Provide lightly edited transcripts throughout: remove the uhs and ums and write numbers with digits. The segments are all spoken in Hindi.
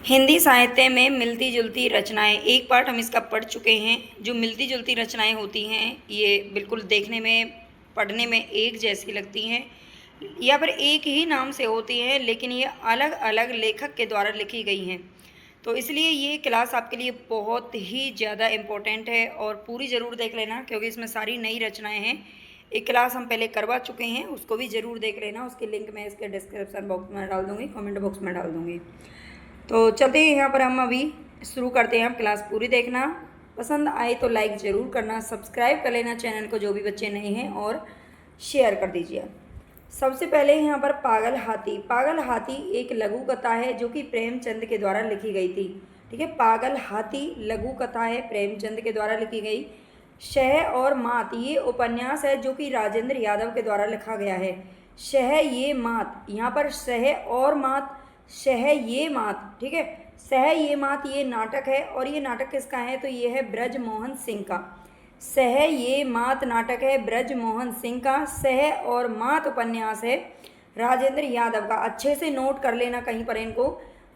हिंदी साहित्य में मिलती जुलती रचनाएं, एक पार्ट हम इसका पढ़ चुके हैं। जो मिलती जुलती रचनाएं होती हैं ये बिल्कुल देखने में पढ़ने में एक जैसी लगती हैं या फिर एक ही नाम से होती हैं, लेकिन ये अलग अलग लेखक के द्वारा लिखी गई हैं। तो इसलिए ये क्लास आपके लिए बहुत ही ज़्यादा इम्पोर्टेंट है और पूरी ज़रूर देख लेना, क्योंकि इसमें सारी नई रचनाएं हैं। एक क्लास हम पहले करवा चुके हैं, उसको भी ज़रूर देख लेना। उसकी लिंक मैं इसके डिस्क्रिप्शन बॉक्स में डाल दूँगी, कमेंट बॉक्स में डाल दूँगी। तो चलते हैं यहाँ पर हम अभी शुरू करते हैं। आप क्लास पूरी देखना, पसंद आए तो लाइक ज़रूर करना, सब्सक्राइब कर लेना चैनल को जो भी बच्चे नए हैं, और शेयर कर दीजिए। सबसे पहले यहाँ पर पागल हाथी। पागल हाथी एक लघु कथा है जो कि प्रेमचंद के द्वारा लिखी गई थी। ठीक है, पागल हाथी लघु कथा है, प्रेमचंद के द्वारा लिखी गई। शह और मात ये उपन्यास है जो कि राजेंद्र यादव के द्वारा लिखा गया है। शह ये मात, यहाँ पर शह और मात, शह ये मात, ठीक है, शह ये मात ये नाटक है। और ये नाटक किसका है? तो ये है ब्रज मोहन सिंह का। सह ये मात नाटक है ब्रज मोहन सिंह का। सह और मात उपन्यास है राजेंद्र यादव का। अच्छे से नोट कर लेना कहीं पर इनको।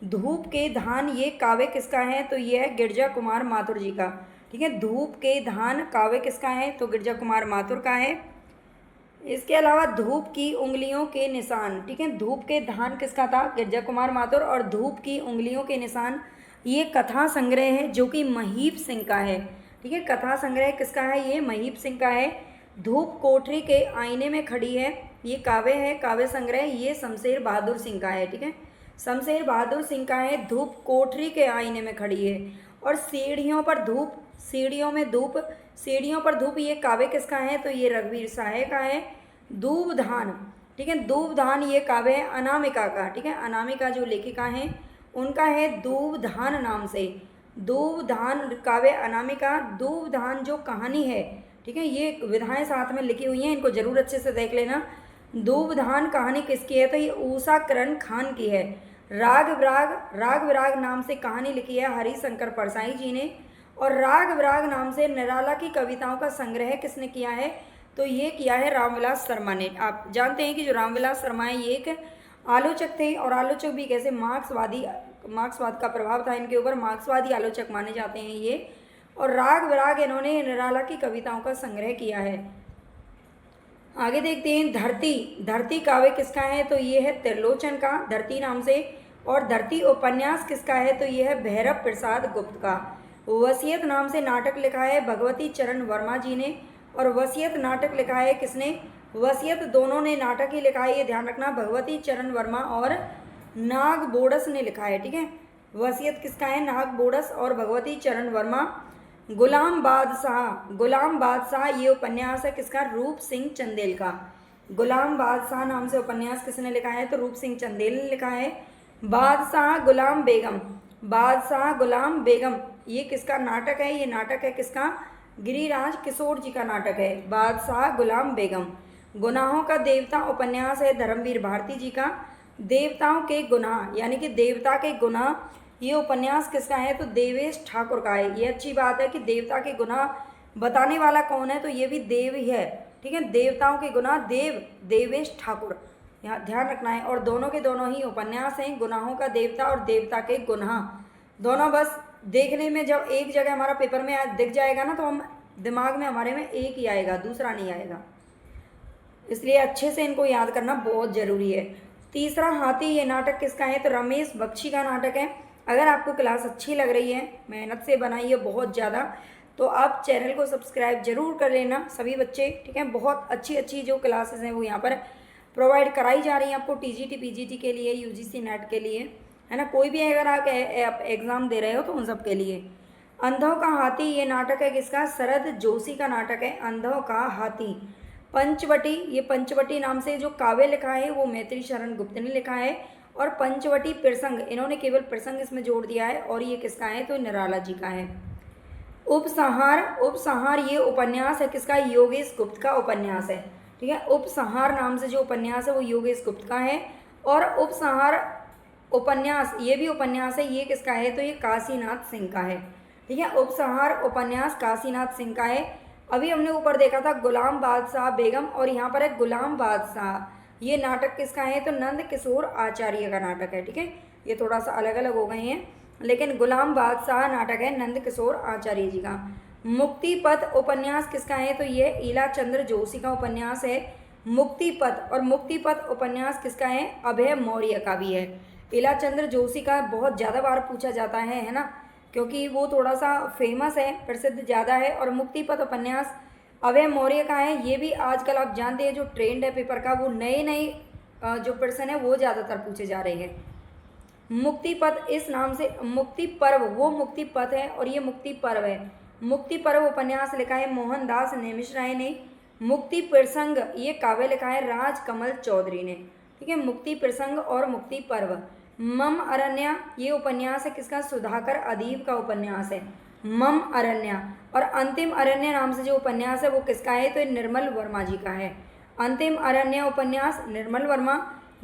धूप के धान ये काव्य किसका है? तो ये है गिरजा कुमार माथुर जी का। ठीक है, धूप के धान काव्य किसका है? तो गिरजा कुमार माथुर का है। इसके अलावा धूप की उंगलियों के निशान, ठीक है, धूप के धान किसका था? गिरजा कुमार माथुर। और धूप की उंगलियों के निशान ये कथा संग्रह है जो कि महीप सिंह का है। ठीक है, कथा संग्रह किसका है? ये महीप सिंह का है। धूप कोठरी के आईने में खड़ी है ये काव्य है, काव्य संग्रह, ये शमशेर बहादुर सिंह का है। ठीक है, शमशेर बहादुर सिंह का है। धूप कोठरी के आईने में खड़ी है। और सीढ़ियों पर धूप, सीढ़ियों में धूप, सीढ़ियों पर धूप ये काव्य किसका है? तो ये रघुवीर साहे का है। दूबधान, ठीक है, दूबधान ये काव्य है अनामिका का। ठीक है, अनामिका जो लेखिका हैं उनका है दूबधान नाम से। दूबधान काव्य अनामिका। दूबधान जो कहानी है, ठीक है, ये विधाएं साथ में लिखी हुई हैं, इनको जरूर अच्छे से देख लेना। दूबधान कहानी किसकी है? तो ये ऊषा करण खान की है। राग विराग, राग विराग नाम से कहानी लिखी है हरिशंकर परसाई जी ने। और राग विराग नाम से निराला की कविताओं का संग्रह किसने किया है? तो ये किया है रामविलास शर्मा ने। आप जानते हैं कि जो रामविलास शर्मा है ये एक आलोचक थे, और आलोचक भी कैसे मार्क्सवाद का प्रभाव था इनके ऊपर, मार्क्सवादी आलोचक माने जाते हैं ये। और राग विराग इन्होंने निराला की कविताओं का संग्रह किया है। आगे देखते हैं धरती। धरती काव्य किसका है? तो ये है त्रिलोचन का, धरती नाम से। और धरती उपन्यास किसका है? तो ये है भैरव प्रसाद गुप्त का। वसीयत नाम से नाटक लिखा है भगवती चरण वर्मा जी ने। और वसीयत नाटक लिखा है किसने? वसीयत दोनों ने नाटक ही लिखा है, ये ध्यान रखना, भगवती चरण वर्मा और नाग बोडस ने लिखा है। ठीक है, वसीयत किसका है? नाग बोडस और भगवती चरण वर्मा। गुलाम बादशाह, गुलाम बादशाह ये उपन्यास है किसका? रूप सिंह चंदेल का। गुलाम बादशाह नाम से उपन्यास किसने लिखा है? तो रूप सिंह चंदेल ने लिखा है। बादशाह गुलाम बेगम, बादशाह गुलाम बेगम ये किसका नाटक है? ये नाटक है किसका? गिरिराज किशोर जी का नाटक है, बादशाह गुलाम बेगम। गुनाहों का देवता उपन्यास है धर्मवीर भारती जी का। देवताओं के गुनाह यानी कि देवता के गुनाह ये उपन्यास किसका है? तो देवेश ठाकुर का है। ये अच्छी बात है कि देवता के गुनाह बताने वाला कौन है? तो ये भी देव ही है। ठीक है, देवताओं के गुनाह देव, देवेश ठाकुर, यहाँ ध्यान रखना है। और दोनों के दोनों ही उपन्यास हैं, गुनाहों का देवता और देवता के गुनाह, दोनों। बस देखने में जब एक जगह हमारा पेपर में दिख जाएगा ना, तो हम दिमाग में हमारे में एक ही आएगा, दूसरा नहीं आएगा, इसलिए अच्छे से इनको याद करना बहुत ज़रूरी है। तीसरा हाथी ये नाटक किसका है? तो रमेश बख्शी का नाटक है। अगर आपको क्लास अच्छी लग रही है, मेहनत से बनाई है बहुत ज़्यादा, तो आप चैनल को सब्सक्राइब जरूर कर लेना सभी बच्चे। ठीक है, बहुत अच्छी अच्छी जो क्लासेस हैं वो यहाँ पर प्रोवाइड कराई जा रही हैं आपको टीजीटी पीजीटी के लिए, यूजीसी नेट के लिए, है ना, कोई भी अगर आप एग्ज़ाम दे रहे हो तो उन सब के लिए। अंधों का हाथी ये नाटक है किसका? शरद जोशी का नाटक है अंधों का हाथी। पंचवटी, ये पंचवटी नाम से जो काव्य लिखा है वो मैत्री शरण गुप्त ने लिखा है। और पंचवटी प्रसंग, इन्होंने केवल प्रसंग इसमें जोड़ दिया है, और ये किसका है? तो निराला जी का है। उपसंहार, उपसंहार ये उपन्यास है किसका? योगेश गुप्त का उपन्यास है। ठीक है, उपसंहार नाम से जो उपन्यास है वो योगेश गुप्त का है। और उपसंहार उपन्यास ये भी उपन्यास है, ये किसका है? तो ये काशीनाथ सिंह का है। ठीक है, उपसंहार उपन्यास काशीनाथ सिंह का है। अभी हमने ऊपर देखा था गुलाम बादशाह बेगम, और यहाँ पर है गुलाम बादशाह, ये नाटक किसका है? तो नंद किशोर आचार्य का नाटक है। ठीक है, ये थोड़ा सा अलग अलग हो गए हैं, लेकिन गुलाम बादशाह नाटक है नंद किशोर आचार्य जी का। मुक्तिपथ उपन्यास किसका है? तो ये ईला चंद्र जोशी का उपन्यास है मुक्तिपथ। और मुक्तिपथ उपन्यास किसका है? अभय मौर्य का भी है। ईला चंद्र जोशी का बहुत ज़्यादा बार पूछा जाता है ना, क्योंकि वो थोड़ा सा फेमस है, प्रसिद्ध ज़्यादा है। और मुक्तिपथ उपन्यास अभय मौर्य का है। ये भी आजकल आप जानते हैं जो ट्रेंड है पेपर का, वो नए नए जो प्रश्न है वो ज़्यादातर पूछे जा रहे हैं। मुक्तिपथ इस नाम से, मुक्ति पर्व वो मुक्ति पथ है और ये मुक्ति पर्व है। मुक्ति पर्व उपन्यास लिखा है मोहनदास नेमिष राय ने। मुक्ति प्रसंग ये काव्य लिखा है राजकमल चौधरी ने। ठीक है, मुक्ति प्रसंग और मुक्ति पर्व। मम अरण्य ये उपन्यास है किसका? सुधाकर अदीब का उपन्यास है मम अरण्य। और अंतिम अरण्य नाम से जो उपन्यास है वो किसका है? तो ये निर्मल वर्मा जी का है। अंतिम अरण्य उपन्यास निर्मल वर्मा।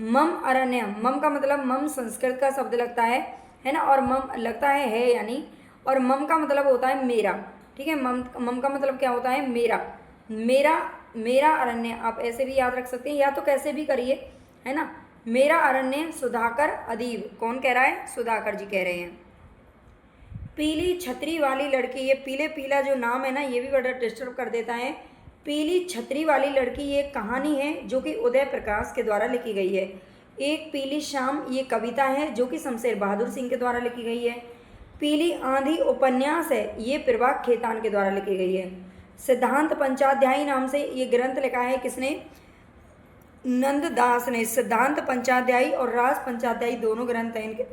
मम अरण्य, मम का मतलब मम संस्कृत का शब्द लगता है ना, और मम लगता है यानी, और मम का मतलब होता है मेरा। ठीक है, मम का मतलब क्या होता है? मेरा। मेरा मेरा अरण्य आप ऐसे भी याद रख सकते हैं, या तो कैसे भी करिए, है ना। मेरा अरण्य सुधाकर अदीब। कौन कह रहा है? सुधाकर जी कह रहे हैं। पीली छतरी वाली लड़की, ये पीले पीला जो नाम है ना ये भी बड़ा डिस्टर्ब कर देता है। पीली छतरी वाली लड़की ये कहानी है जो कि उदय प्रकाश के द्वारा लिखी गई है। एक पीली शाम ये कविता है जो कि शमशेर बहादुर सिंह के द्वारा लिखी गई है। पीली आंधी उपन्यास है, ये प्रभाग खेतान के द्वारा लिखी गई है। सिद्धांत पंचाध्यायी नाम से ये ग्रंथ लिखा है किसने? नंददास ने। सिद्धांत पंचाध्यायी और रास पंचाध्यायी दोनों ग्रंथ हैं इनके।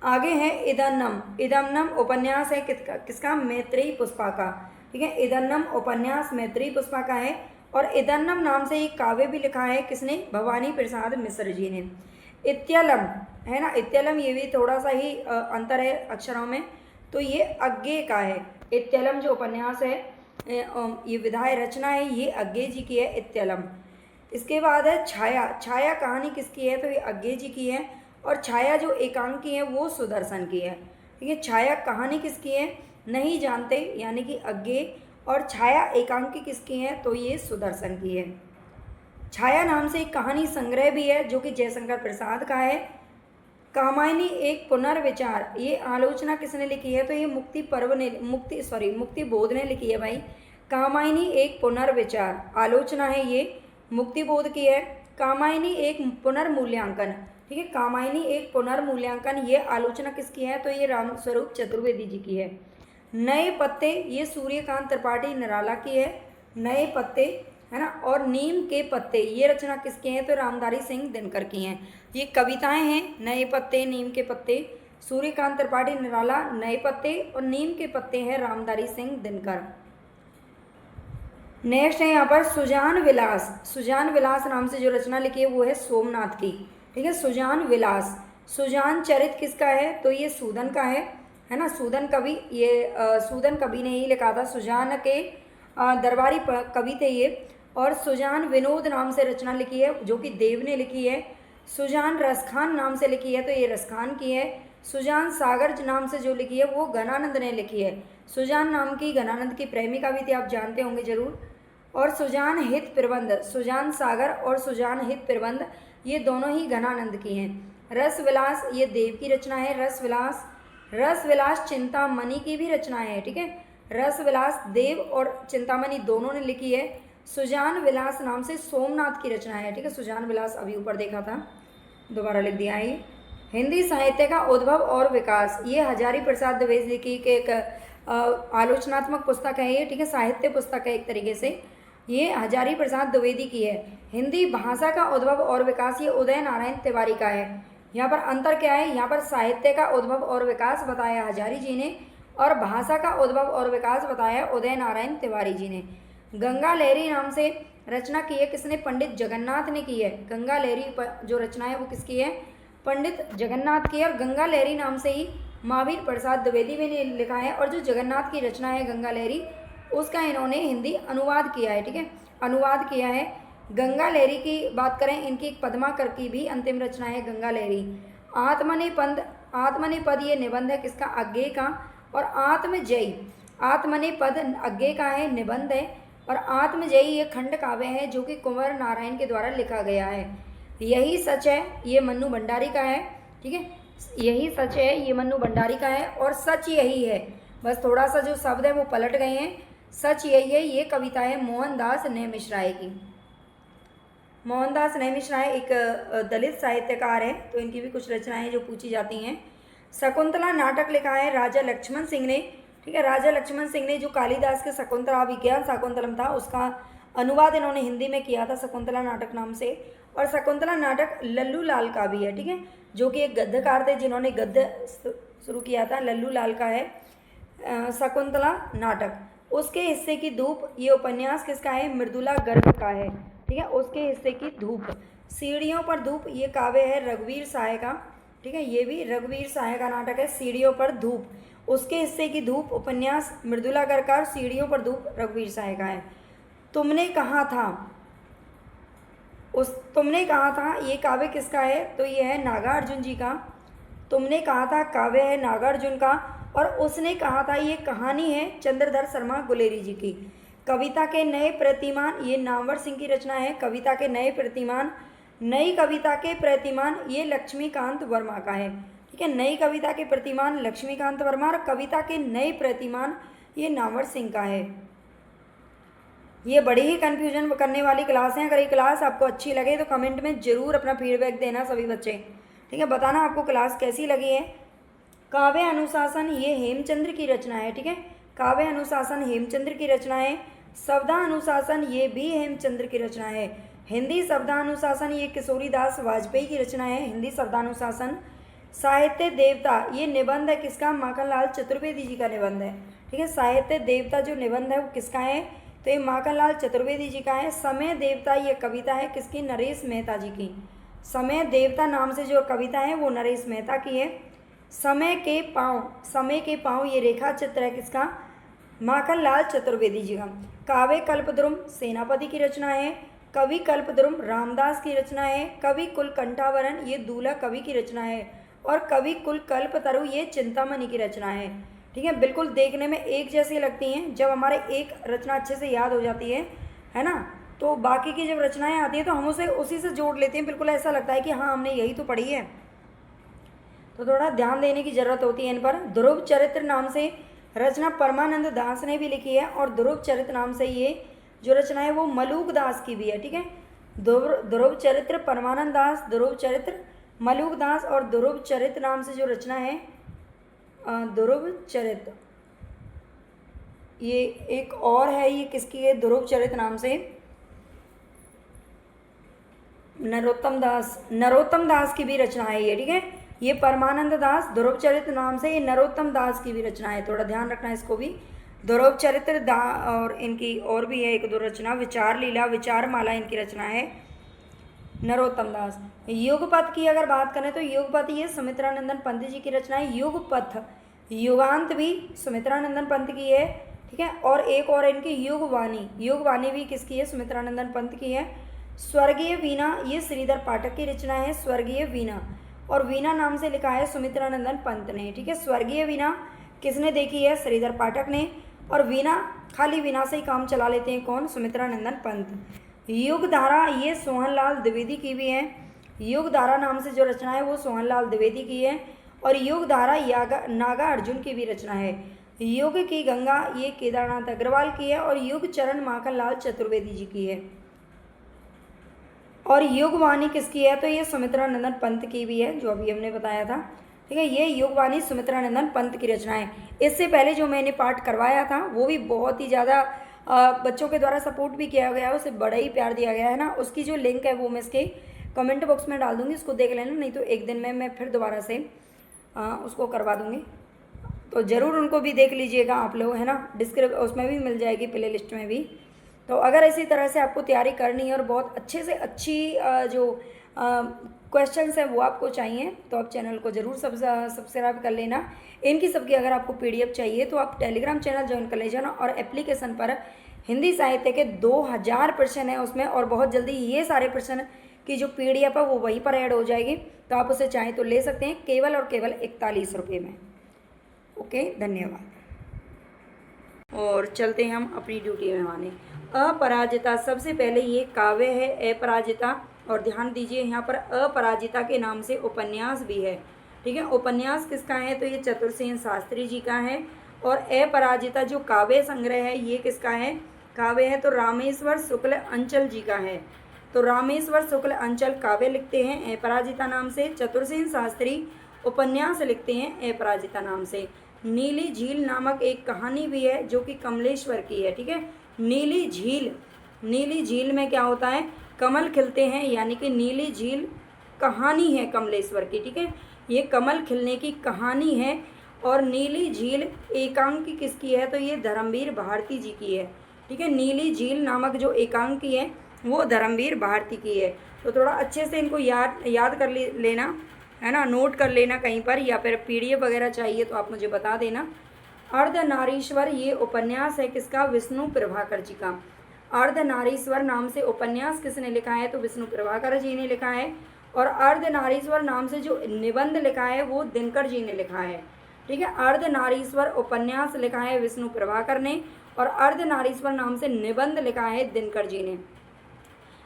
आगे है इदन्नम। इदन्नम उपन्यास है किसका? मैत्रेयी पुष्पा का। ठीक है, इदन्नम उपन्यास मैत्रेयी पुष्पा का है। और इदन्नम नाम से एक काव्य भी लिखा है किसने? भवानी प्रसाद मिश्र जी ने। इत्यलम है ना, इत्यलम ये भी थोड़ा सा ही अंतर है अक्षरों में, तो ये अज्ञे का है। इत्यलम जो उपन्यास है ये विधाय रचना है, ये अज्ञे जी की है इत्यलम। इसके बाद है छाया। छाया कहानी किसकी है? तो ये अज्ञे जी की है। और छाया जो एकांकी है वो सुदर्शन की है। ठीक है, छाया कहानी किसकी है? नहीं जानते, यानी कि अज्ञे। और छाया एकांकी किसकी है? तो ये सुदर्शन की है। छाया नाम से एक कहानी संग्रह भी है जो कि जयशंकर प्रसाद का है। कामायनी एक पुनर्विचार, ये आलोचना किसने लिखी है? तो ये मुक्ति पर्व ने, मुक्ति बोध ने लिखी है भाई। कामायनी एक पुनर्विचार आलोचना है, ये मुक्ति बोध की है। कामायनी एक पुनर्मूल्यांकन। ठीक है, कामायनी एक पुनर्मूल्यांकन ये आलोचना किसकी है? तो ये रामस्वरूप चतुर्वेदी जी की है। नए पत्ते ये सूर्यकांत त्रिपाठी निराला की है। नए पत्ते है ना। और नीम के पत्ते ये रचना किसके हैं? तो रामधारी सिंह दिनकर की हैं। ये कविताएं हैं। नए पत्ते, नीम के पत्ते, सूर्यकांत त्रिपाठी निराला नए पत्ते, और नीम के पत्ते हैं रामधारी सिंह दिनकर। नेक्स्ट है यहाँ पर सुजान विलास। सुजान विलास नाम से जो रचना लिखी है वो है सोमनाथ की। ठीक है, सुजान विलास। सुजान चरित किसका है? तो ये सूदन का है ना। सूदन कवि, ये सूदन कवि ने ही लिखा था। सुजान के दरबारी कवि थे ये। और सुजान विनोद नाम से रचना लिखी है जो कि देव ने लिखी है। सुजान रसखान नाम से लिखी है तो ये रसखान की है। सुजान सागर नाम से जो लिखी है वो घनानंद ने लिखी है। सुजान नाम की घनानंद की प्रेमिका भी थी, आप जानते होंगे जरूर। और सुजान हित प्रबंध, सुजान सागर और सुजान हित प्रबंध ये दोनों ही घनानंद की हैं। रस विलास ये देव की रचना है। रस विलास चिंतामणि की भी रचना है। ठीक है, रस विलास देव और चिंतामणि दोनों ने लिखी है। सुजान विलास नाम से सोमनाथ की रचना है। ठीक है, सुजान विलास अभी ऊपर देखा था, दोबारा लिख दिया है। हिंदी साहित्य का उद्भव और विकास ये हजारी प्रसाद द्विवेदी की एक आलोचनात्मक पुस्तक है ये। ठीक है, साहित्य पुस्तक है एक तरीके से, ये हजारी प्रसाद द्विवेदी की है। हिंदी भाषा का उद्भव और विकास ये उदय नारायण तिवारी का है। यहाँ पर अंतर क्या है? यहाँ पर साहित्य का उद्भव और विकास बताया हजारी जी ने, और भाषा का उद्भव और विकास बताया उदय नारायण तिवारी जी ने। गंगा लहरी नाम से रचना की है किसने? पंडित जगन्नाथ ने की है। गंगा लहरी जो रचना है वो किसकी है? पंडित जगन्नाथ की है। और गंगा लहरी नाम से ही महावीर प्रसाद द्विवेदी भी ने लिखा है। और जो जगन्नाथ की रचना है गंगा लहरी, उसका इन्होंने हिंदी अनुवाद किया है। ठीक है, अनुवाद किया है। गंगा लहरी की बात करें, इनकी एक पद्माकर की भी अंतिम रचना है गंगा लहरी। आत्मनेपद ये निबंध है किसका? अज्ञे का। और आत्मजयी, आत्मनेपद अज्ञे का है, निबंध है। और आत्मजयी ये खंड काव्य है जो कि कुंवर नारायण के द्वारा लिखा गया है। यही सच है, ये मन्नू भंडारी का है। ठीक है, यही सच है, ये मन्नू भंडारी का है और सच यही है। बस थोड़ा सा जो शब्द है वो पलट गए हैं। सच यही है। ये कविता है मोहनदास नेमिशराय की। मोहनदास नेमिशराय एक दलित साहित्यकार है, तो इनकी भी कुछ रचनाएं जो पूछी जाती हैं। शकुंतला नाटक लिखा है राजा लक्ष्मण सिंह ने। ठीक है, राजा लक्ष्मण सिंह ने जो कालिदास के शकुंतला विज्ञान शाकुंतलम था उसका अनुवाद इन्होंने हिंदी में किया था शकुंतला नाटक नाम से। और शकुंतला नाटक लल्लू लाल का भी है। ठीक है, जो कि एक गद्यकार थे जिन्होंने गद्य शुरू किया था, लल्लू लाल का है शकुंतला नाटक। उसके हिस्से की धूप ये उपन्यास किसका है? मृदुला गर्ग का है। ठीक है, उसके हिस्से की धूप। सीढ़ियों पर धूप ये काव्य है रघुवीर सहाय का। ठीक है, ये भी रघुवीर सहाय का नाटक है, सीढ़ियों पर धूप। उसके हिस्से की धूप उपन्यास मृदुला गर्ग का, सीढ़ियों पर धूप रघुवीर सहाय का है। तुमने कहा था, तुमने कहा था ये काव्य किसका है? तो ये है नागार्जुन जी का। तुमने कहा था काव्य है नागार्जुन का। और उसने कहा था ये कहानी है चंद्रधर शर्मा गुलेरी जी की। कविता के नए प्रतिमान ये नामवर सिंह की रचना है। कविता के नए प्रतिमान, नई कविता के प्रतिमान ये लक्ष्मीकांत वर्मा का है। ठीक है, नई कविता के प्रतिमान लक्ष्मीकांत वर्मा और कविता के नए प्रतिमान ये नामवर सिंह का है। ये बड़ी ही कन्फ्यूजन करने वाली क्लास है। अगर ये क्लास आपको अच्छी लगे तो कमेंट में ज़रूर अपना फीडबैक देना सभी बच्चे। ठीक है, बताना आपको क्लास कैसी लगी है। काव्य अनुशासन ये हेमचंद्र की रचना है। ठीक है, काव्य अनुशासन हेमचंद्र की रचना है। शब्दानुशासन ये भी हेमचंद्र की रचना है। हिंदी शब्दानुशासन ये किशोरीदास वाजपेयी की रचना है, हिंदी शब्दानुशासन। साहित्य देवता ये निबंध है किसका? माखनलाल चतुर्वेदी जी का निबंध है। ठीक है, साहित्य देवता जो निबंध है वो किसका है? तो ये माखनलाल चतुर्वेदी जी का है। समय देवता ये कविता है किसकी? नरेश मेहता जी की। समय देवता नाम से जो कविता है वो नरेश मेहता की है। समय के पाँव, समय के पाँव ये रेखा चित्र है किसका? माखनलाल चतुर्वेदी जी का। काव्य कल्पद्रुम सेनापति की रचना है। कवि कल्पद्रुम रामदास की रचना है। कवि कुल कंठावरण ये दूल्हा कवि की रचना है। और कवि कुल कल्पतरु ये चिंतामणि की रचना है। ठीक है, बिल्कुल देखने में एक जैसी लगती हैं। जब हमारे एक रचना अच्छे से याद हो जाती है ना, तो बाकी की जब रचनाएं आती हैं तो हम उसे उसी से जोड़ लेते हैं। बिल्कुल ऐसा लगता है कि हाँ हमने यही तो पढ़ी है। तो थोड़ा ध्यान देने की ज़रूरत होती है इन पर। ध्रुव चरित्र नाम से रचना परमानंद दास ने भी लिखी है और ध्रुव चरित्र नाम से ये जो रचना है वो मलूक दास की भी है। ठीक है, ध्रुव चरित्र परमानंद दास, ध्रुव चरित्र मलूक दास और ध्रुव चरित्र नाम से जो रचना है ध्रुव चरित्र ये एक और है, ये किसकी है? ध्रुव चरित्र नाम से नरोत्तम दास की भी रचना है ये। ठीक है, ये परमानंद दास ध्रुव चरित्र नाम से ये नरोत्तम दास की भी रचना है, थोड़ा ध्यान रखना इसको भी। ध्रुव चरित्र और इनकी और भी है एक दो रचना, विचार लीला विचार माला इनकी रचना है नरोत्तम दास। युगपथ की अगर बात करें तो युगपथ ये सुमित्रानंदन पंत जी की रचना है। युगपथ, युगांत भी सुमित्रानंदन पंत की है। ठीक है, और एक और इनकी युगवाणी, युगवाणी भी किसकी है? सुमित्रानंदन पंत की है। स्वर्गीय वीणा ये श्रीधर पाठक की रचना है, स्वर्गीय वीणा। और वीणा नाम से लिखा है सुमित्रानंदन पंत ने। ठीक है, स्वर्गीय वीणा किसने देखी है? श्रीधर पाठक ने। और वीणा खाली वीणा से ही काम चला लेते हैं कौन? सुमित्रानंदन पंत। युगधारा ये सोहनलाल द्विवेदी की भी है। युगधारा नाम से जो रचना है वो सोहनलाल द्विवेदी की है। और युगधारा नागा अर्जुन की भी रचना है। युग की गंगा ये केदारनाथ अग्रवाल की है। और युग चरण माखनलाल चतुर्वेदी जी की है। और युगवाणी किसकी है? तो ये सुमित्रानंदन पंत की भी है, जो अभी हमने बताया था। ठीक है, ये युगवाणी सुमित्रानंदन पंत की रचना है। इससे पहले जो मैंने पाठ करवाया था वो भी बहुत ही ज़्यादा बच्चों के द्वारा सपोर्ट भी किया गया है, उसे बड़ा ही प्यार दिया गया है ना। उसकी जो लिंक है वो मैं इसके कमेंट बॉक्स में डाल दूँगी, उसको देख लेना। नहीं तो एक दिन में मैं फिर दोबारा से उसको करवा दूँगी, तो ज़रूर उनको भी देख लीजिएगा आप लोग, है ना। उसमें भी मिल जाएगी, प्ले लिस्ट में भी। तो अगर इसी तरह से आपको तैयारी करनी है और बहुत अच्छे से अच्छी जो क्वेश्चंस हैं वो आपको चाहिए तो आप चैनल को ज़रूर सब्सक्राइब कर लेना। इनकी सबकी अगर आपको पीडीएफ चाहिए तो आप टेलीग्राम चैनल ज्वाइन कर लीजिए ना। और एप्लीकेशन पर हिंदी साहित्य के 2000 प्रश्न हैं उसमें, और बहुत जल्दी ये सारे प्रश्न की जो पीडीएफ है वो वहीं पर ऐड हो जाएगी, तो आप उसे चाहें तो ले सकते हैं केवल और केवल 41 रुपये में। ओके, धन्यवाद। और चलते हैं हम अपनी ड्यूटी में माने। अपराजिता, सबसे पहले ये काव्य है अपराजिता, और ध्यान दीजिए यहाँ पर अपराजिता के नाम से उपन्यास भी है। ठीक है, उपन्यास किसका है, तो ये चतुरसेन शास्त्री जी का है। और अपराजिता जो काव्य संग्रह है ये किसका है, काव्य है, तो रामेश्वर शुक्ल अंचल जी का है। तो रामेश्वर शुक्ल अंचल काव्य लिखते हैं अपराजिता नाम से, चतुरसेन शास्त्री उपन्यास लिखते हैं अपराजिता नाम से। नीली झील नामक एक कहानी भी है जो कि कमलेश्वर की है। ठीक है, नीली झील, नीली झील में क्या होता है, कमल खिलते हैं, यानी कि नीली झील कहानी है कमलेश्वर की। ठीक है, ये कमल खिलने की कहानी है। और नीली झील एकांकी किसकी है, तो ये धर्मवीर भारती जी की है। ठीक है, नीली झील नामक जो एकांकी है वो धर्मवीर भारती की है। तो थोड़ा अच्छे से इनको याद कर लेना है ना, नोट कर लेना कहीं पर, या फिर पीडीएफ वगैरह चाहिए तो आप मुझे बता देना। अर्धनारीश्वर ये उपन्यास है किसका, विष्णु प्रभाकर जी का। अर्धनारीश्वर नाम से उपन्यास किसने लिखा है, तो विष्णु प्रभाकर जी ने लिखा है। और अर्धनारीश्वर नाम से जो निबंध लिखा है वो दिनकर जी ने लिखा है। ठीक है, अर्धनारीश्वर उपन्यास लिखा है विष्णु प्रभाकर ने, और अर्धनारीश्वर नाम से निबंध लिखा है दिनकर जी ने।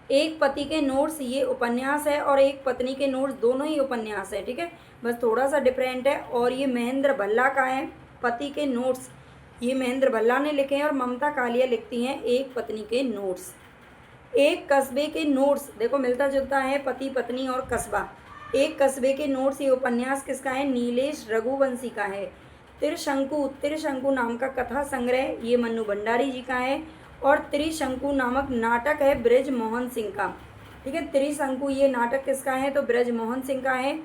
एक पति के नोट्स ये उपन्यास है, और एक पत्नी के नोट्स, दोनों ही उपन्यास है। ठीक है, बस थोड़ा सा डिफरेंट है। और ये महेंद्र भल्ला का है, पति के नोट्स ये महेंद्र भल्ला ने लिखे हैं, और ममता कालिया लिखती हैं एक पत्नी के नोट्स। एक कस्बे के नोट्स, देखो मिलता जुलता है पति पत्नी और कस्बा। एक कस्बे के नोट्स ये उपन्यास किसका है, नीलेश रघुवंशी का है। त्रिशंकु, त्रिशंकु नाम का कथा संग्रह ये मन्नू भंडारी जी का है। और त्रिशंकु नामक नाटक है ब्रज मोहन सिंह का। ठीक है, त्रिशंकु ये नाटक किसका है, तो ब्रज मोहन सिंह का है।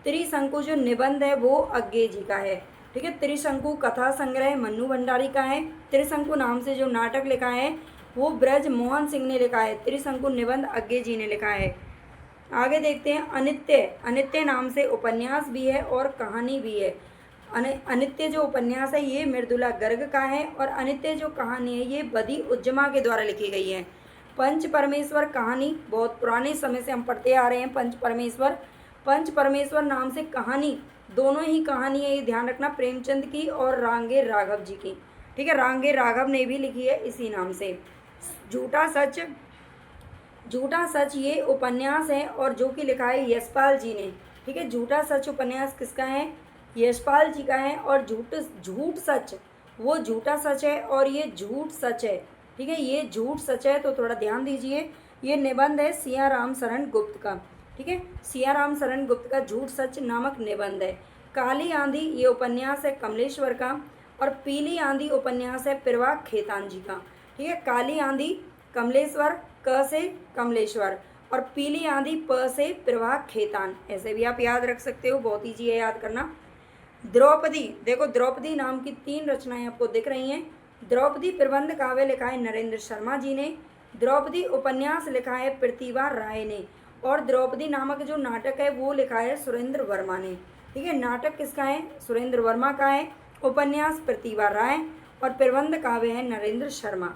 त्रिशंकु जो निबंध है वो अज्ञे जी का है। ठीक है, त्रिशंकु कथा संग्रह मन्नू भंडारी का है। त्रिशंकु नाम से जो नाटक लिखा है वो ब्रज मोहन सिंह ने लिखा है। त्रिशंकु निबंध अज्ञे जी ने लिखा है। आगे देखते हैं अनित्य, अनित्य नाम से उपन्यास भी है और कहानी भी है। अनित्य जो उपन्यास है ये मृदुला गर्ग का है, और अनित्य जो कहानी है ये बदी उज्जमा के द्वारा लिखी गई है। पंच परमेश्वर कहानी बहुत पुराने समय से हम पढ़ते आ रहे हैं। पंच परमेश्वर, पंच परमेश्वर नाम से कहानी, दोनों ही कहानी है, ये ध्यान रखना, प्रेमचंद की और रांगे राघव जी की। ठीक है, रांगे राघव ने भी लिखी है इसी नाम से। झूठा सच, झूठा सच ये उपन्यास है, और जो कि लिखा है यशपाल जी ने। ठीक है, झूठा सच उपन्यास किसका है, यशपाल जी का है। और झूठ सच वो झूठा सच है, और ये झूठ सच है। ठीक है, ये झूठ सच है, तो थोड़ा ध्यान दीजिए। ये निबंध है सियाराम शरण गुप्त का। ठीक है, सियाराम शरण गुप्त का झूठ सच नामक निबंध है। काली आंधी ये उपन्यास है कमलेश्वर का। और पीली आंधी उपन्यास है प्रवाक खेतान जी का। ठीक है, काली आंधी कमलेश्वर, क से कमलेश्वर, और पीली आंधी प से प्रवाक खेतान, ऐसे भी आप याद रख सकते हो, बहुत ईजी है याद करना। द्रौपदी, देखो द्रौपदी नाम की 3 रचनाएं आपको दिख रही हैं। द्रौपदी प्रबंध काव्य लिखा है नरेंद्र शर्मा जी ने। द्रौपदी उपन्यास लिखा है प्रतिभा राय ने। और द्रौपदी नामक जो नाटक है वो लिखा है सुरेंद्र वर्मा ने। ठीक है, नाटक किसका है, सुरेंद्र वर्मा का है। उपन्यास प्रतिभा राय, और प्रबंध काव्य है नरेंद्र शर्मा।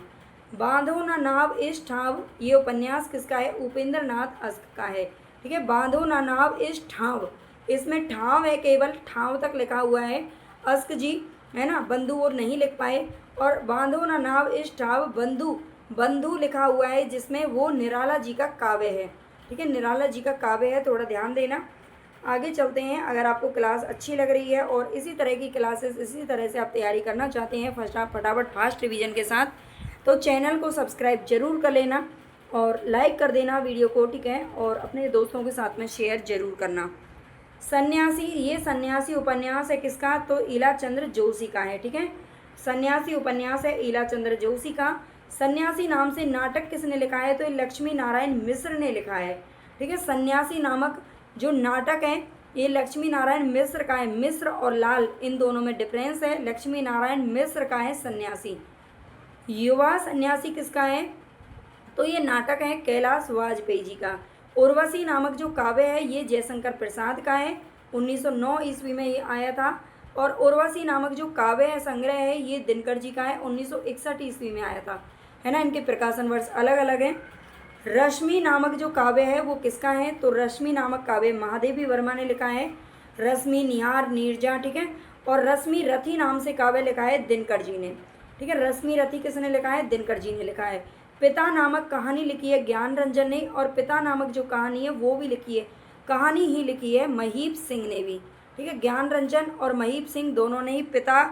बांधो ना नाव इस ठाव ये उपन्यास किसका है, उपेंद्र नाथ अस्क का है। ठीक है, बांधो ना नाव इस ठाव, इसमें ठाव है, केवल ठाव तक लिखा हुआ है, अस्क जी है ना, बंधु वो नहीं लिख पाए। और बांधो ना नाव इस ठाव बंधु, बंधु लिखा हुआ है, जिसमें वो निराला जी का काव्य है। ठीक है, निराला जी का काव्य है, थोड़ा ध्यान देना। आगे चलते हैं। अगर आपको क्लास अच्छी लग रही है और इसी तरह की क्लासेस इसी तरह से आप तैयारी करना चाहते हैं फटाफट फास्ट रिवीजन के साथ, तो चैनल को सब्सक्राइब जरूर कर लेना और लाइक कर देना वीडियो को। ठीक है, और अपने दोस्तों के साथ में शेयर जरूर करना। सन्यासी, ये सन्यासी उपन्यास है किसका, तो ईला चंद्र जोशी का है। ठीक है, सन्यासी उपन्यास है ईला चंद्र जोशी का। सन्यासी नाम से नाटक किसने लिखा है, तो लक्ष्मी नारायण मिश्र ने लिखा है। ठीक है, सन्यासी नामक जो नाटक है ये लक्ष्मी नारायण मिश्र का है। मिश्र और लाल इन दोनों में डिफरेंस है। लक्ष्मी नारायण मिश्र का है सन्यासी। युवा सन्यासी किसका है, तो ये नाटक है कैलाश वाजपेयी जी का। उर्वशी नामक जो काव्य है ये जयशंकर प्रसाद का है, 1909 ईस्वी में ये आया था। और उर्वशी नामक जो काव्य है संग्रह है ये दिनकर जी का है, 1961 ईस्वी में आया था, है ना। इनके प्रकाशन वर्ष अलग अलग हैं। रश्मि नामक जो काव्य है वो किसका है, तो रश्मि नामक काव्य महादेवी वर्मा ने लिखा है। रश्मि, निहार, नीरजा, ठीक है। और रश्मि रथी नाम से काव्य लिखा है दिनकर जी ने। ठीक है, रश्मि रथी किसने लिखा है, दिनकर जी ने लिखा है। पिता नामक कहानी लिखी है ज्ञान रंजन ने, और पिता नामक जो कहानी है वो भी लिखी है, कहानी ही लिखी है महीप सिंह ने भी। ठीक है, ज्ञान रंजन और महीप सिंह दोनों ने ही पिता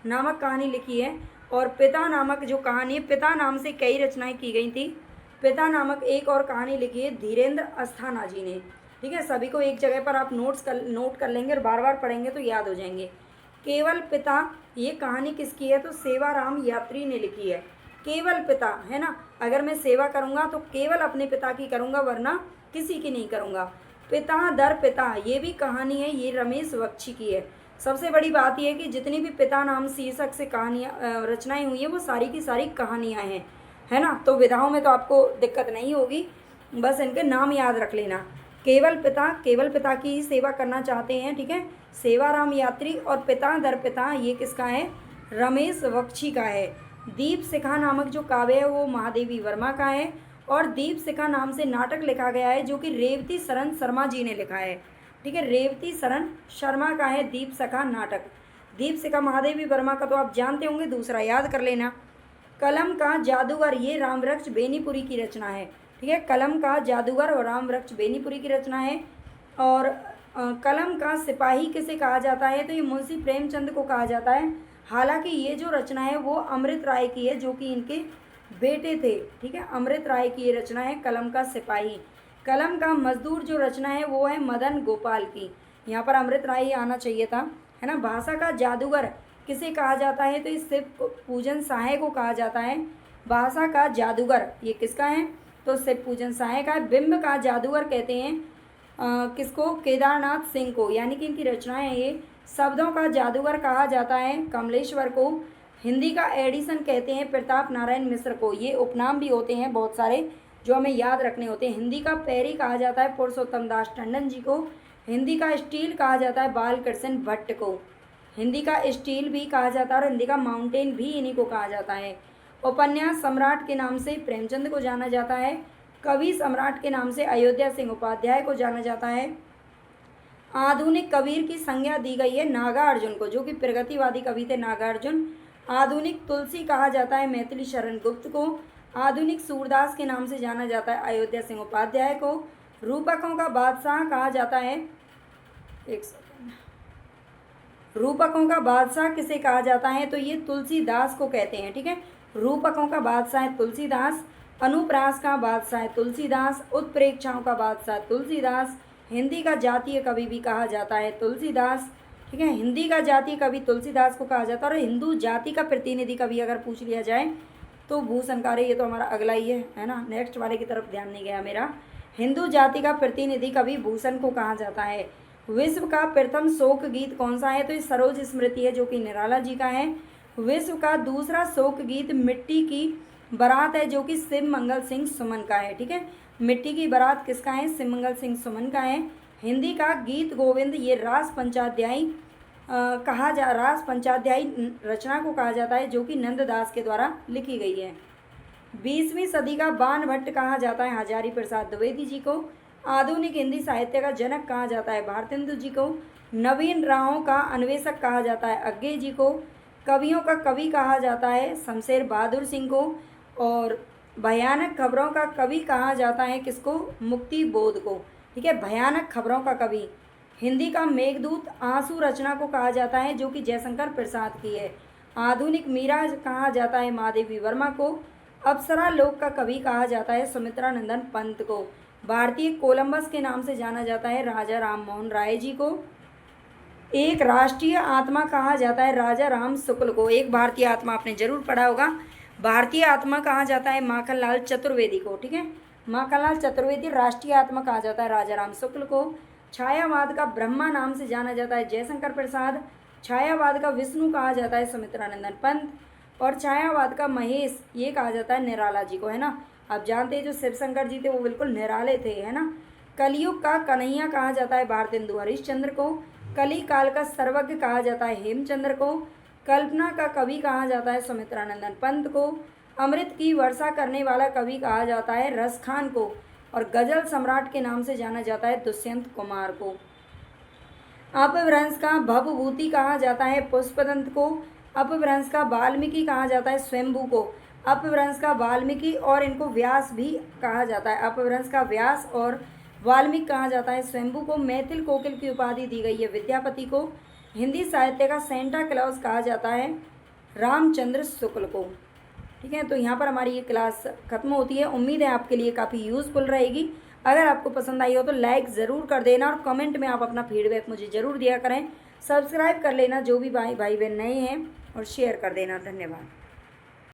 नामक कहानी लिखी है। और पिता नामक जो कहानी है, पिता नाम से कई रचनाएं की गई थी। पिता नामक एक और कहानी लिखी है धीरेन्द्र अस्थाना जी ने। ठीक है, सभी को एक जगह पर आप नोट कर लेंगे और बार बार पढ़ेंगे तो याद हो जाएंगे। केवल पिता, ये कहानी किसकी है? तो सेवाराम यात्री ने लिखी है। केवल पिता है ना, अगर मैं सेवा करूँगा तो केवल अपने पिता की करूँगा, वरना किसी की नहीं करूँगा। पिता दर पिता, ये भी कहानी है, ये रमेश बख्शी की है। सबसे बड़ी बात यह है कि जितनी भी पिता नाम शीर्षक से कहानियाँ रचनाएं हुई हैं वो सारी की सारी कहानियाँ हैं, है ना। तो विधाओं में तो आपको दिक्कत नहीं होगी, बस इनके नाम याद रख लेना। केवल पिता की ही सेवा करना चाहते हैं। ठीक है, सेवाराम यात्री और पिता दर पिता, ये किसका है? रमेश बख्शी का है। दीप शिखा नामक जो काव्य है वो महादेवी वर्मा का है। और दीप शिखा नाम से नाटक लिखा गया है जो कि रेवती शरण शर्मा जी ने लिखा है। ठीक है, रेवती शरण शर्मा का है दीप शिखा नाटक। दीप शिखा महादेवी वर्मा का तो आप जानते होंगे, दूसरा याद कर लेना। कलम का जादूगर, ये रामवृक्ष बेनीपुरी की रचना है। ठीक है, कलम का जादूगर और रामवृक्ष बेनीपुरी की रचना है। और कलम का सिपाही किसे कहा जाता है? तो ये मुंशी प्रेमचंद को कहा जाता है। हालांकि ये जो रचना है वो अमृत राय की है, जो कि इनके बेटे थे। ठीक है, अमृत राय की ये रचना है कलम का सिपाही। कलम का मजदूर जो रचना है वो है मदन गोपाल की। यहाँ पर अमृत राय ही आना चाहिए था, है ना। भाषा का जादूगर किसे कहा जाता है? तो इस शिव पूजन साहे को कहा जाता है। भाषा का जादूगर ये किसका है? तो शिव पूजन साहे का। बिंब का जादूगर कहते हैं किसको? केदारनाथ सिंह को, यानी कि इनकी रचनाएं हैं ये। शब्दों का जादूगर कहा जाता है कमलेश्वर को। हिंदी का एडिसन कहते हैं प्रताप नारायण मिश्र को। ये उपनाम भी होते हैं बहुत सारे जो हमें याद रखने होते हैं। हिंदी का पैरी कहा जाता है पुरुषोत्तम दास टंडन जी को। हिंदी का स्टील कहा जाता है बालकृष्ण भट्ट को। हिंदी का स्टील भी कहा जाता है और हिंदी का माउंटेन भी इन्हीं को कहा जाता है। उपन्यास सम्राट के नाम से प्रेमचंद को जाना जाता है। कवि सम्राट के नाम से अयोध्या सिंह उपाध्याय को जाना जाता है। आधुनिक कबीर की संज्ञा दी गई है नागार्जुन को, जो कि प्रगतिवादी कवि थे नागार्जुन। आधुनिक तुलसी कहा जाता है मैथिली शरण गुप्त को। आधुनिक सूरदास के नाम से जाना जाता है अयोध्या सिंह उपाध्याय को। रूपकों का बादशाह कहा जाता है, एक सेकंड, रूपकों का बादशाह किसे कहा जाता है? तो ये तुलसीदास को कहते हैं। ठीक है, रूपकों का बादशाह है तुलसीदास। अनुप्रास का बादशाह है तुलसीदास। उत्प्रेक्षाओं का बादशाह तुलसीदास। हिंदी का जातीय कवि भी कहा जाता है तुलसीदास। ठीक है, हिंदी का जातीय कवि तुलसीदास को कहा जाता है। और हिंदू जाति का प्रतिनिधि कवि अगर पूछ लिया जाए तो भूषणकार, ये तो हमारा अगला ही है ना। नेक्स्ट वाले की तरफ ध्यान नहीं गया मेरा। हिंदू जाति का प्रतिनिधि कवि भूषण को कहा जाता है। विश्व का प्रथम शोक गीत कौन सा है? तो ये सरोज स्मृति है, जो कि निराला जी का है। विश्व का दूसरा शोक गीत मिट्टी की बारात है, जो कि शिव मंगल सिंह सुमन का है। ठीक है, मिट्टी की बारात किसका है? शिव मंगल सिंह सुमन का है। हिंदी का गीत गोविंद, ये रास पंचाध्यायी रास पंचाध्यायी रचना को कहा जाता है, जो कि नंददास के द्वारा लिखी गई है। 20वीं सदी का बाण भट्ट कहा जाता है हजारी प्रसाद द्विवेदी जी को। आधुनिक हिंदी साहित्य का जनक कहा जाता है भारतेंदु जी को। नवीन राहों का अन्वेषक कहा जाता है अज्ञे जी को। कवियों का कवि कहा जाता है शमशेर बहादुर सिंह को। और भयानक खबरों का कवि कहा जाता है किसको? मुक्ति बोध को। ठीक है, भयानक खबरों का कवि। हिंदी का मेघदूत आंसू रचना को कहा जाता है, जो कि जयशंकर प्रसाद की है। आधुनिक मीरा कहा जाता है महादेवी वर्मा को। अप्सरा लोक का कवि कहा जाता है सुमित्रा नंदन पंत को। भारतीय कोलंबस के नाम से जाना जाता है राजा राम मोहन राय जी को। एक राष्ट्रीय आत्मा कहा जाता है राजा राम शुक्ल को। एक भारतीय आत्मा आपने जरूर पढ़ा होगा। भारतीय आत्मा कहा जाता है माखनलाल चतुर्वेदी को। ठीक है, माखनलाल चतुर्वेदी राष्ट्रीय आत्मा कहा जाता है राजा राम शुक्ल को। छायावाद का ब्रह्मा नाम से जाना जाता है जयशंकर प्रसाद। छायावाद का विष्णु कहा जाता है सुमित्रा नंदन पंत। और छायावाद का महेश, ये कहा जाता है निराला जी को, है ना। आप जानते हैं जो शिवशंकर जी थे वो बिल्कुल निराले थे, है ना। कलयुग का कन्हैया कहा जाता है भारतेंदु हरिश्चंद्र को। कली काल का सर्वज्ञ कहा जाता है हेमचंद्र को। कल्पना का कवि कहा जाता है सुमित्रा नंदन पंत को। अमृत की वर्षा करने वाला कवि कहा जाता है रसखान को। और गजल सम्राट के नाम से जाना जाता है दुष्यंत कुमार को। अपभ्रंश का भवभूति कहा जाता है पुष्पदंत को। अपभ्रंश का वाल्मीकि कहा जाता है स्वयंभू को। अपभ्रंश का वाल्मीकि और इनको व्यास भी कहा जाता है। अपभ्रंश का व्यास और वाल्मीकि कहा जाता है। स्वयंभू को मैथिल कोकिल की उपाधि दी गई है। विद्यापति को हिंदी साहित्य का सेंटा क्लॉज कहा जाता है। रामचंद्र शुक्ल को। ठीक है, तो यहाँ पर हमारी ये क्लास खत्म होती है। उम्मीद है आपके लिए काफ़ी यूज़फुल रहेगी। अगर आपको पसंद आई हो तो लाइक ज़रूर कर देना और कमेंट में आप अपना फीडबैक मुझे ज़रूर दिया करें। सब्सक्राइब कर लेना जो भी भाई बहन नए हैं और शेयर कर देना। धन्यवाद।